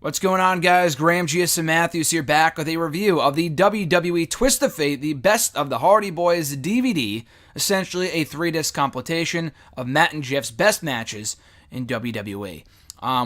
What's going on, guys? Graham, Gius, and Matthews here, back with a review of the WWE Twist of Fate, the Best of the Hardy Boyz DVD, essentially a 3-disc compilation of Matt and Jeff's best matches in WWE.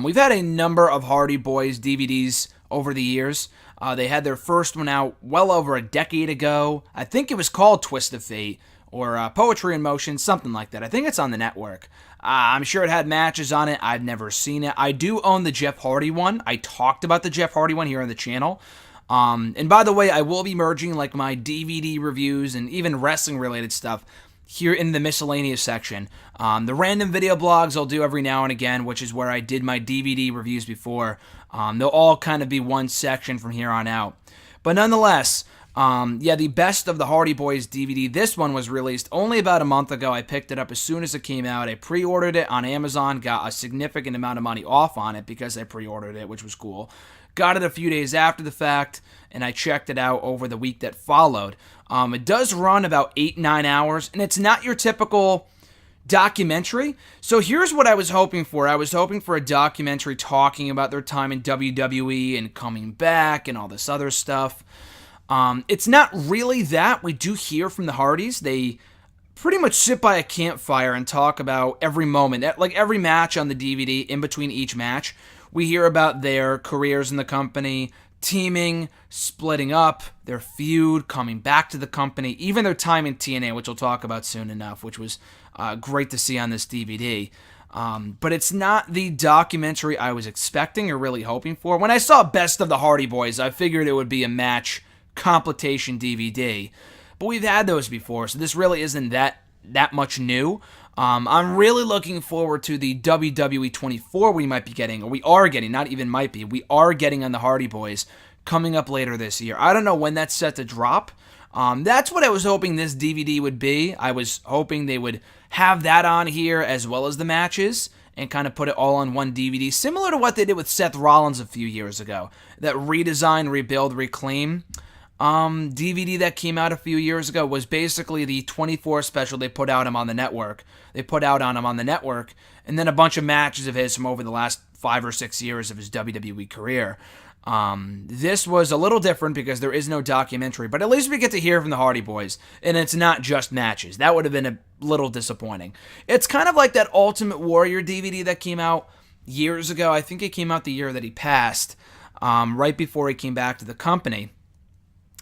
We've had a number of Hardy Boyz DVDs over the years. They had their first one out well over a decade ago. I think it was called Twist of Fate, or Poetry in Motion, something like that. I think it's on the network. I'm sure it had matches on it. I've never seen it. I do own the Jeff Hardy one. I talked about the Jeff Hardy one here on the channel. And by the way, I will be merging like my DVD reviews and even wrestling-related stuff here in the miscellaneous section. The random video blogs I'll do every now and again, which is where I did my DVD reviews before. They'll all kind of be one section from here on out. But nonetheless, the Best of the Hardy Boyz DVD. This one was released only about a month ago. I picked it up as soon as it came out. I pre-ordered it on Amazon, got a significant amount of money off on it because I pre-ordered it, which was cool. Got it a few days after the fact, and I checked it out over the week that followed. It does run about 8-9 hours, and it's not your typical documentary. So here's what I was hoping for. I was hoping for a documentary talking about their time in WWE and coming back and all this other stuff. It's not really that. We do hear from the Hardys. They pretty much sit by a campfire and talk about every moment, like every match on the DVD, in between each match. We hear about their careers in the company, teaming, splitting up, their feud, coming back to the company, even their time in TNA, which we'll talk about soon enough, which was great to see on this DVD. But it's not the documentary I was expecting or really hoping for. When I saw Best of the Hardy Boyz, I figured it would be a match compilation DVD, but we've had those before, so this really isn't that much new. I'm really looking forward to the WWE 24 we might be getting, or we are getting, not even might be, we are getting on the Hardy Boyz coming up later this year. I don't know when that's set to drop. That's what I was hoping this DVD would be. I was hoping they would have that on here as well as the matches and kind of put it all on one DVD, similar to what they did with Seth Rollins a few years ago. That Redesign, Rebuild, Reclaim DVD that came out a few years ago was basically the 24 special they put out on him on the network. And then a bunch of matches of his from over the last 5 or 6 years of his WWE career. This was a little different because there is no documentary, but at least we get to hear from the Hardy Boyz, and it's not just matches. That would have been a little disappointing. It's kind of like that Ultimate Warrior DVD that came out years ago. I think it came out the year that he passed, right before he came back to the company.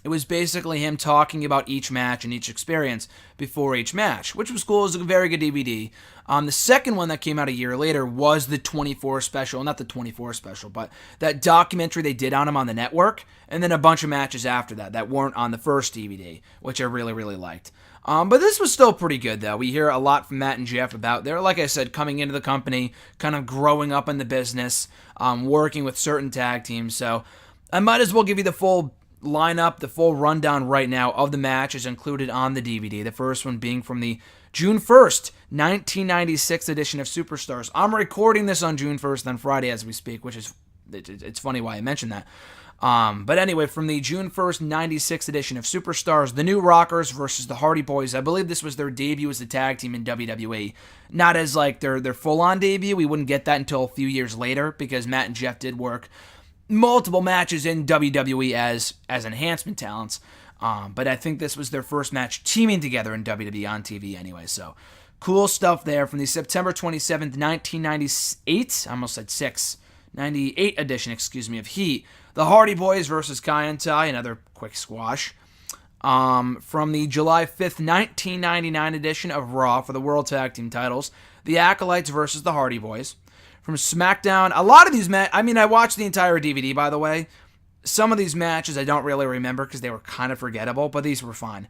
It was basically him talking about each match and each experience before each match, which was cool. It was a very good DVD. The second one that came out a year later was the 24 special. Not the 24 special, but that documentary they did on him on the network, and then a bunch of matches after that weren't on the first DVD, which I really, really liked. But this was still pretty good, though. We hear a lot from Matt and Jeff about their, like I said, coming into the company, kind of growing up in the business, working with certain tag teams. So I might as well give you the full lineup, the full rundown right now of the matches included on the DVD. The first one being from the June 1st, 1996 edition of Superstars. I'm recording this on June 1st on Friday as we speak, which is, it's funny why I mentioned that. But anyway, from the June 1st, 96 edition of Superstars, the New Rockers versus the Hardy Boyz. I believe this was their debut as a tag team in WWE. Not as like their full-on debut. We wouldn't get that until a few years later because Matt and Jeff did work multiple matches in WWE as enhancement talents, but I think this was their first match teaming together in WWE on TV anyway, so cool stuff there. From the September 27th, 1998, I almost said 98 edition, of Heat, the Hardy Boyz versus Kai and Tai, another quick squash. From the July 5th, 1999 edition of Raw for the World Tag Team titles, the Acolytes versus the Hardy Boyz. From SmackDown, a lot of these I watched the entire DVD, by the way. Some of these matches I don't really remember because they were kind of forgettable, but these were fine.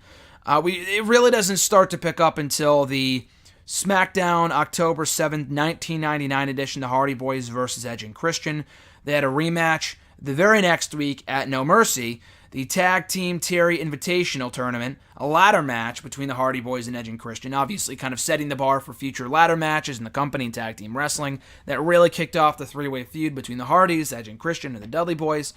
It really doesn't start to pick up until the SmackDown October 7th, 1999 edition, the Hardy Boyz versus Edge and Christian. They had a rematch the very next week at No Mercy, the Tag Team Terry Invitational Tournament, a ladder match between the Hardy Boyz and Edge and Christian, obviously kind of setting the bar for future ladder matches in the company and tag team wrestling. That really kicked off the three-way feud between the Hardys, Edge and Christian, and the Dudley Boyz.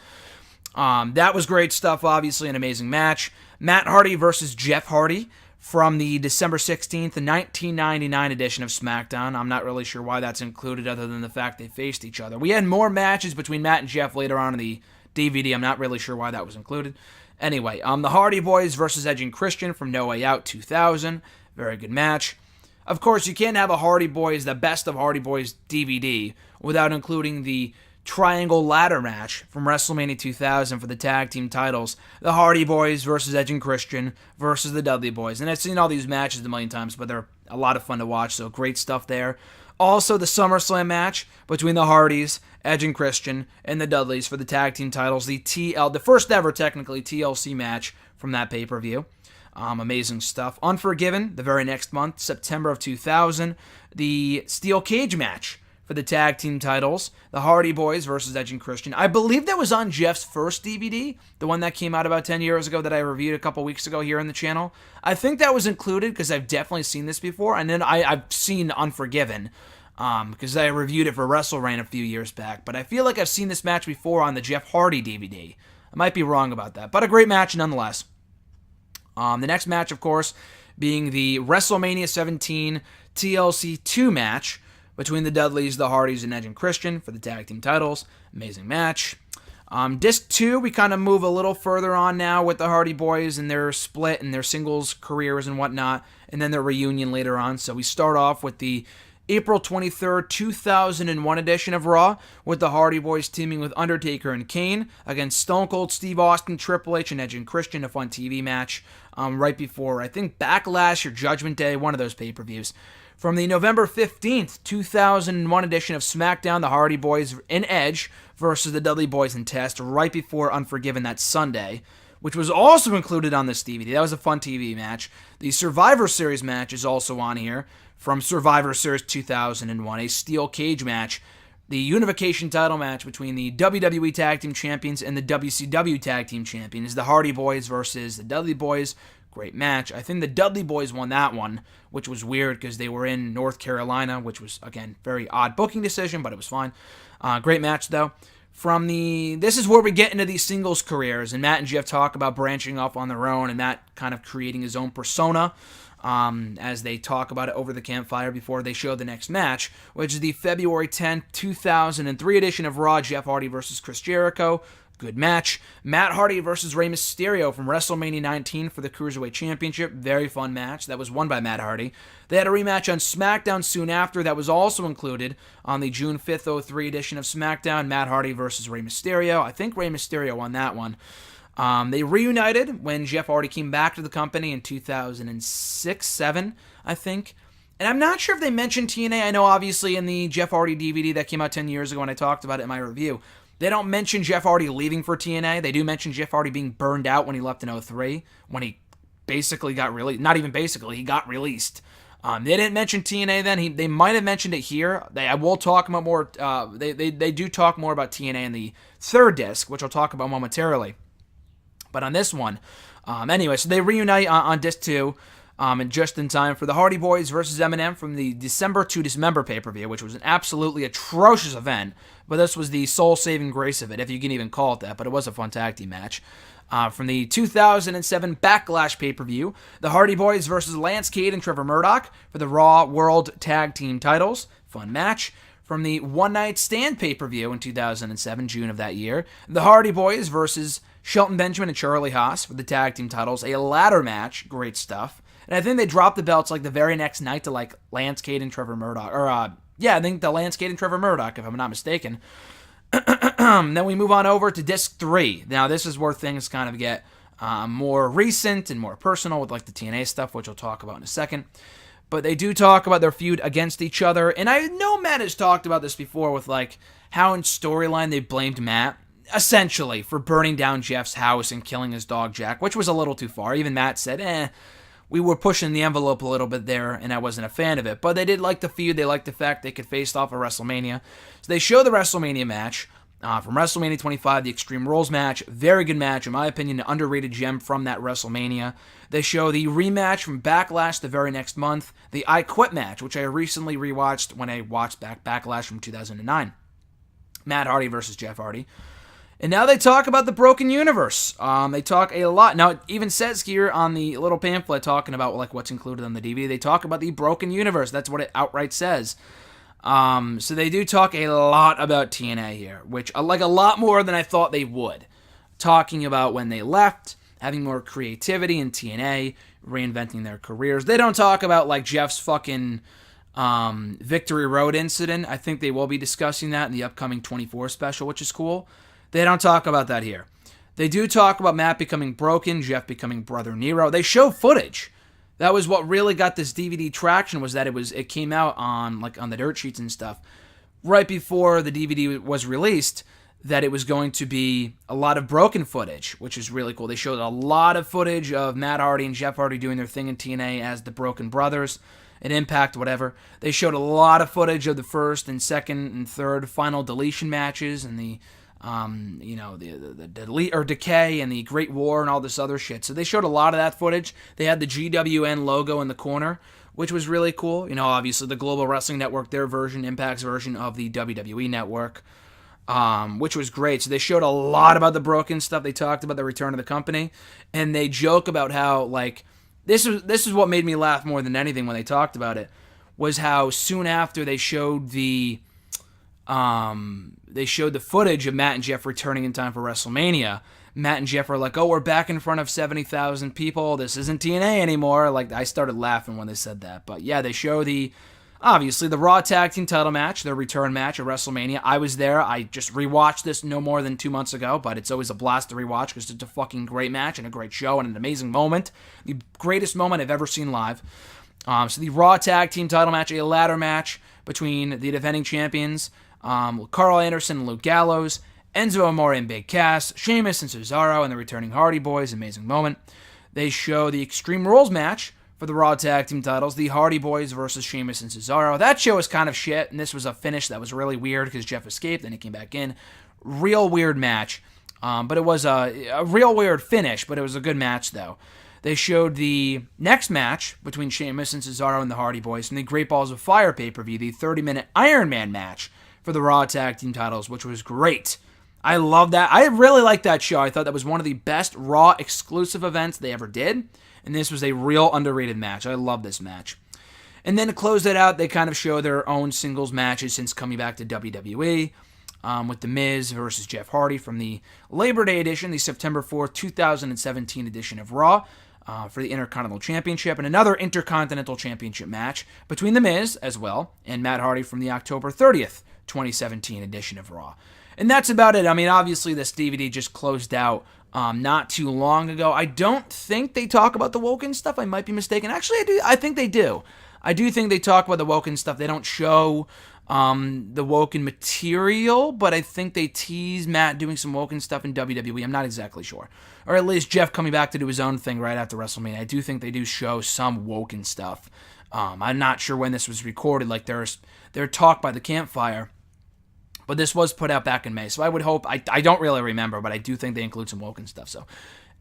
That was great stuff, obviously an amazing match. Matt Hardy versus Jeff Hardy from the December 16th, 1999 edition of SmackDown. I'm not really sure why that's included other than the fact they faced each other. We had more matches between Matt and Jeff later on in the DVD. I'm not really sure why that was included. Anyway, the Hardy Boyz versus Edge and Christian from No Way Out 2000. Very good match. Of course, you can't have a Hardy Boyz, the Best of Hardy Boyz DVD, without including the Triangle Ladder match from WrestleMania 2000 for the tag team titles. The Hardy Boyz versus Edge and Christian versus the Dudley Boyz. And I've seen all these matches a million times, but they're a lot of fun to watch, so great stuff there. Also, the SummerSlam match between the Hardys, Edge and Christian, and the Dudleys for the tag team titles. The first ever, technically, TLC match from that pay-per-view. Amazing stuff. Unforgiven, the very next month, September of 2000. The Steel Cage match for the tag team titles. The Hardy Boyz versus Edge and Christian. I believe that was on Jeff's first DVD, the one that came out about 10 years ago that I reviewed a couple weeks ago here on the channel. I think that was included because I've definitely seen this before. And then I've seen Unforgiven because I reviewed it for WrestleRain a few years back. But I feel like I've seen this match before on the Jeff Hardy DVD. I might be wrong about that, but a great match nonetheless. The next match, of course, being the WrestleMania 17 TLC 2 match between the Dudleys, the Hardys, and Edge and Christian for the tag team titles. Amazing match. Disc 2, we kind of move a little further on now with the Hardy Boyz and their split and their singles careers and whatnot, and then their reunion later on. So we start off with the April 23rd, 2001 edition of Raw, with the Hardy Boyz teaming with Undertaker and Kane against Stone Cold Steve Austin, Triple H, and Edge and Christian, a fun TV match right before, I think, Backlash or Judgment Day, one of those pay-per-views. From the November 15th, 2001 edition of SmackDown, the Hardy Boyz and Edge versus the Dudley Boyz and Test, right before Unforgiven that Sunday, which was also included on this DVD. That was a fun TV match. The Survivor Series match is also on here from Survivor Series 2001, a steel cage match. The unification title match between the WWE Tag Team Champions and the WCW Tag Team Champions. The Hardy Boyz versus the Dudley Boyz. Great match. I think the Dudley Boyz won that one, which was weird because they were in North Carolina, which was, again, very odd booking decision, but it was fine. Great match, though. This is where we get into these singles careers, and Matt and Jeff talk about branching off on their own, and Matt kind of creating his own persona as they talk about it over the campfire before they show the next match, which is the February 10th, 2003 edition of Raw, Jeff Hardy versus Chris Jericho. Good match. Matt Hardy versus Rey Mysterio from WrestleMania 19 for the Cruiserweight Championship. Very fun match. That was won by Matt Hardy. They had a rematch on SmackDown soon after that was also included on the June 5th, 03 edition of SmackDown. Matt Hardy versus Rey Mysterio. I think Rey Mysterio won that one. They reunited when Jeff Hardy came back to the company in 2006-07, I think. And I'm not sure if they mentioned TNA. I know obviously in the Jeff Hardy DVD that came out 10 years ago when I talked about it in my review, they don't mention Jeff Hardy leaving for TNA. They do mention Jeff Hardy being burned out when he left in 03, when he basically got released. Not even basically, he got released. They didn't mention TNA then. They might have mentioned it here. I will talk about more. They do talk more about TNA in the third disc, which I'll talk about momentarily. But on this one, anyway, so they reunite on disc 2. And just in time for the Hardy Boyz versus Eminem from the December to Dismember pay-per-view, which was an absolutely atrocious event, but this was the soul-saving grace of it, if you can even call it that, but it was a fun tag team match. From the 2007 Backlash pay-per-view, the Hardy Boyz versus Lance Cade and Trevor Murdoch for the Raw World Tag Team titles. Fun match. From the One Night Stand pay-per-view in 2007, June of that year, the Hardy Boyz versus Shelton Benjamin and Charlie Haas for the tag team titles. A ladder match. Great stuff. And I think they dropped the belts like the very next night to like Lance Cade and Trevor Murdoch. I think the Lance Cade and Trevor Murdoch, if I'm not mistaken. Then we move on over to Disc 3. Now this is where things kind of get more recent and more personal with like the TNA stuff, which we'll talk about in a second. But they do talk about their feud against each other. And I know Matt has talked about this before with like how in storyline they blamed Matt, essentially, for burning down Jeff's house and killing his dog Jack, which was a little too far. Even Matt said, we were pushing the envelope a little bit there, and I wasn't a fan of it. But they did like the feud. They liked the fact they could face off at WrestleMania. So they show the WrestleMania match from WrestleMania 25, the Extreme Rules match. Very good match, in my opinion, an underrated gem from that WrestleMania. They show the rematch from Backlash the very next month, the I Quit match, which I recently rewatched when I watched Backlash from 2009. Matt Hardy versus Jeff Hardy. And now they talk about the broken universe. They talk a lot. Now, it even says here on the little pamphlet talking about like what's included on the DVD, they talk about the broken universe. That's what it outright says. So they do talk a lot about TNA here, which like a lot more than I thought they would. Talking about when they left, having more creativity in TNA, reinventing their careers. They don't talk about like Jeff's fucking Victory Road incident. I think they will be discussing that in the upcoming 24 special, which is cool. They don't talk about that here. They do talk about Matt becoming broken, Jeff becoming Brother Nero. They show footage. That was what really got this DVD traction, was that it came out on the dirt sheets and stuff right before the DVD was released, that it was going to be a lot of broken footage, which is really cool. They showed a lot of footage of Matt Hardy and Jeff Hardy doing their thing in TNA as the Broken Brothers, an Impact, whatever. They showed a lot of footage of the first and second and third final deletion matches and the delete or decay and the Great War and all this other shit. So they showed a lot of that footage. They had the GWN logo in the corner, which was really cool. Obviously the Global Wrestling Network, their version, Impact's version of the WWE Network, which was great. So they showed a lot about the broken stuff. They talked about the return of the company, and they joke about how like this is what made me laugh more than anything when they talked about it, was how soon after they showed the footage of Matt and Jeff returning in time for WrestleMania. Matt and Jeff are like, oh, we're back in front of 70,000 people. This isn't TNA anymore. Like, I started laughing when they said that. But yeah, they show obviously the Raw Tag Team title match, their return match at WrestleMania. I was there. I just rewatched this no more than 2 months ago, but it's always a blast to rewatch because it's a fucking great match and a great show and an amazing moment. The greatest moment I've ever seen live. So the Raw Tag Team title match, a ladder match between the defending champions, Carl Anderson and Luke Gallows, Enzo Amore and Big Cass, Sheamus and Cesaro, and the returning Hardy Boyz. Amazing moment. They show the Extreme Rules match for the Raw Tag Team titles, the Hardy Boyz versus Sheamus and Cesaro. That show was kind of shit, and this was a finish that was really weird because Jeff escaped, then he came back in. Real weird match, but it was a real weird finish, but it was a good match, though. They showed the next match between Sheamus and Cesaro and the Hardy Boyz from the Great Balls of Fire pay-per-view, the 30-minute Iron Man match for the Raw Tag Team titles, which was great. I love that. I really liked that show. I thought that was one of the best Raw exclusive events they ever did, and this was a real underrated match. I love this match. And then to close it out, they kind of show their own singles matches since coming back to WWE, with The Miz versus Jeff Hardy from the Labor Day edition, the September 4th, 2017 edition of Raw, for the Intercontinental Championship, and another Intercontinental Championship match between The Miz, as well, and Matt Hardy from the October 30th, 2017 edition of Raw. And that's about it. I mean, obviously, this DVD just closed out not too long ago. I don't think they talk about the Woken stuff. I might be mistaken. Actually, I do. I think they do. I do think they talk about the Woken stuff. They don't show the Woken material, but I think they tease Matt doing some Woken stuff in WWE. I'm not exactly sure. Or at least Jeff coming back to do his own thing right after WrestleMania. I do think they do show some Woken stuff. I'm not sure when this was recorded. Like, there's talk by the campfire, but this was put out back in May. So I would hope, I don't really remember, but I do think they include some Woken stuff. So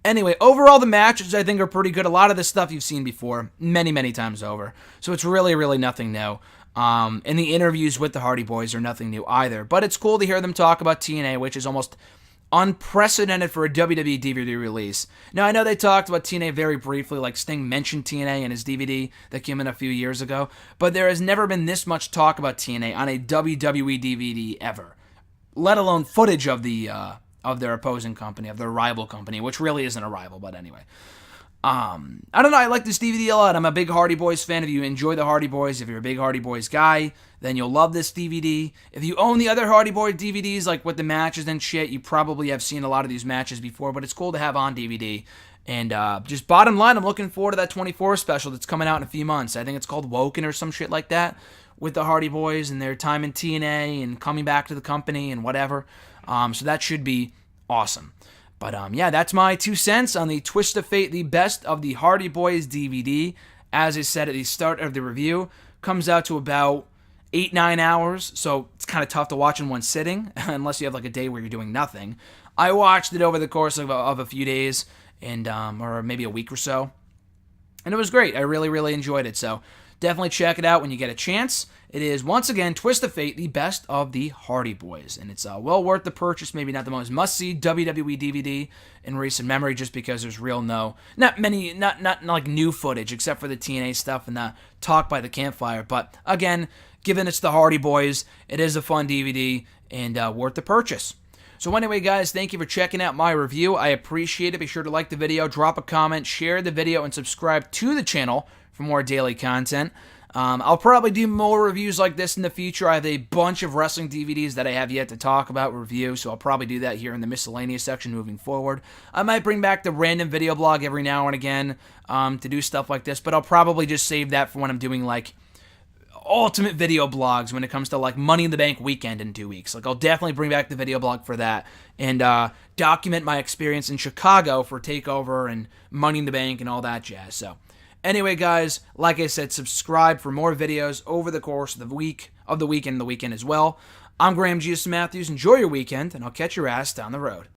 anyway, overall the matches I think are pretty good. A lot of this stuff you've seen before, many, many times over. So it's really, really nothing new. And the interviews with the Hardy Boyz are nothing new either. But it's cool to hear them talk about TNA, which is almost unprecedented for a WWE DVD release. Now, I know they talked about TNA very briefly, like Sting mentioned TNA in his DVD that came in a few years ago, but there has never been this much talk about TNA on a WWE DVD ever, let alone footage of of their opposing company, of their rival company, which really isn't a rival, but anyway. I don't know, I like this DVD a lot. I'm a big Hardy Boyz fan. If you enjoy the Hardy Boyz, if you're a big Hardy Boyz guy, then you'll love this DVD. If you own the other Hardy Boyz DVDs, like with the matches and shit, you probably have seen a lot of these matches before, but it's cool to have on DVD. And just bottom line, I'm looking forward to that 24 special that's coming out in a few months. I think it's called Woken or some shit like that, with the Hardy Boyz and their time in TNA and coming back to the company and whatever. So that should be awesome. But yeah, that's my 2 cents on the Twist of Fate, the best of the Hardy Boyz DVD. As I said at the start of the review, comes out to about 8-9 hours, so it's kind of tough to watch in one sitting, unless you have like a day where you're doing nothing. I watched it over the course of a few days, and or maybe a week or so, and it was great. I really, really enjoyed it. So definitely check it out when you get a chance. It is, once again, Twist of Fate, the best of the Hardy Boys. And it's well worth the purchase. Maybe not the most must-see WWE DVD in recent memory, just because there's not like new footage, except for the TNA stuff and the Talk by the Campfire. But again, given it's the Hardy Boys, it is a fun DVD and worth the purchase. So anyway, guys, thank you for checking out my review. I appreciate it. Be sure to like the video, drop a comment, share the video, and subscribe to the channel for more daily content. I'll probably do more reviews like this in the future. I have a bunch of wrestling DVDs that I have yet to talk about, review, so I'll probably do that here in the miscellaneous section moving forward. I might bring back the random video blog every now and again to do stuff like this, but I'll probably just save that for when I'm doing, like, ultimate video blogs when it comes to, like, Money in the Bank weekend in 2 weeks. Like, I'll definitely bring back the video blog for that and document my experience in Chicago for TakeOver and Money in the Bank and all that jazz. So anyway, guys, like I said, subscribe for more videos over the course of the weekend and the weekend as well. I'm Graham G.S. Matthews. Enjoy your weekend, and I'll catch your ass down the road.